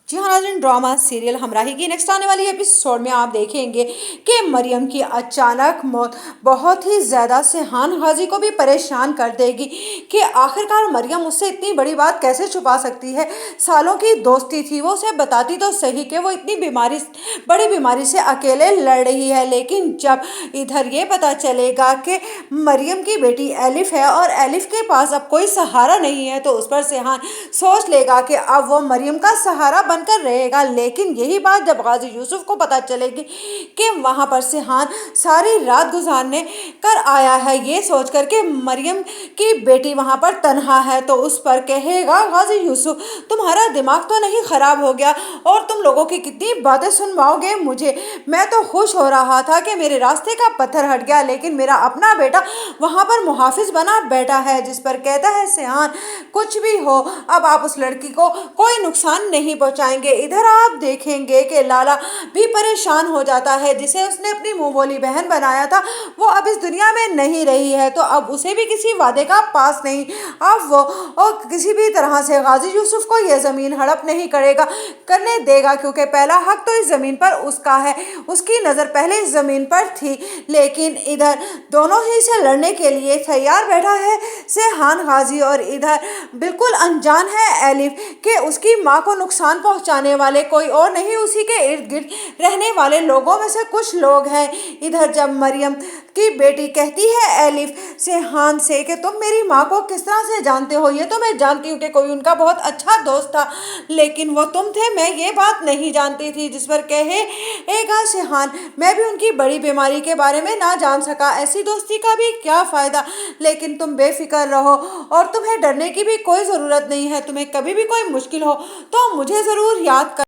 जी हाँ नाज़रीन, drama serial हमराही की नेक्स्ट आने वाली एपिसोड में आप देखेंगे कि मरियम की अचानक मौत बहुत ही ज़्यादा सेहान गाजी को भी परेशान कर देगी कि आखिरकार मरियम उससे इतनी बड़ी बात कैसे छुपा सकती है। सालों की दोस्ती थी, वो उसे बताती तो सही कि वो इतनी बड़ी बीमारी से अकेले लड़ रही है, लेकिन जब इधर ये पता चलेगा कि मरियम की बेटी एलिफ है और एलिफ के पास अब कोई सहारा नहीं है, तो उस पर सेहान सोच लेगा कि अब वो मरियम का सहारा बनकर रहेगा। लेकिन यही बात जब गाजी यूसुफ को पता चलेगी कि वहाँ पर सेहान सारी रात गुजारने कर आया है, ये सोचकर के मरियम की बेटी वहाँ पर तन्हा है, तो उस पर कहेगा गाजी यूसुफ, तुम्हारा दिमाग तो नहीं खराब हो गया और तुम लोगों की कितनी बातें सुनवाओगे मुझे। मैं तो खुश हो रहा था कि मेरे रास्ते का पत्थर हट गया, लेकिन मेरा अपना बेटा वहाँ पर मुहाफिज बना बैठा है। जिस पर कहता है सेहान, कुछ भी हो अब आप उस लड़की को कोई नुकसान नहीं पहुंचाएंगे। इधर आप देखेंगे कि लाला भी परेशान हो जाता है, जिसे उसने अपनी मुंह बोली बहन बनाया था, वो अब इस दुनिया में नहीं रही है, तो अब उसे भी किसी वादे का पास नहीं। अब वो और किसी भी तरह से गाजी यूसुफ को यह ज़मीन हड़प नहीं करने देगा, क्योंकि पहला हक तो इस ज़मीन पर उसका है। उसकी नज़र पहले इस ज़मीन पर थी, लेकिन इधर दोनों ही से लड़ने के लिए तैयार बैठा है सेहान गाजी, और इधर बिल्कुल अनजान है एलिफ कि उसकी माँ को नुकसान पहुंचाने वाले कोई और नहीं, उसी के इर्द गिर्द रहने वाले लोगों में से कुछ लोग हैं। इधर जब मरियम की बेटी कहती है एलिफ सेहान से कि तुम मेरी माँ को किस तरह से जानते हो, ये तो मैं जानती हूँ कि कोई उनका बहुत अच्छा दोस्त था, लेकिन वो तुम थे, मैं ये बात नहीं जानती थी। जिस पर कहेगा सेहान, मैं भी उनकी बड़ी बीमारी के बारे में ना जान सका, ऐसी दोस्ती का भी क्या फ़ायदा, लेकिन तुम बेफिक्र रहो और तुम्हें डरने की भी कोई ज़रूरत नहीं है। तुम्हें कभी भी कोई मुश्किल हो तो मुझे ज़रूर याद कर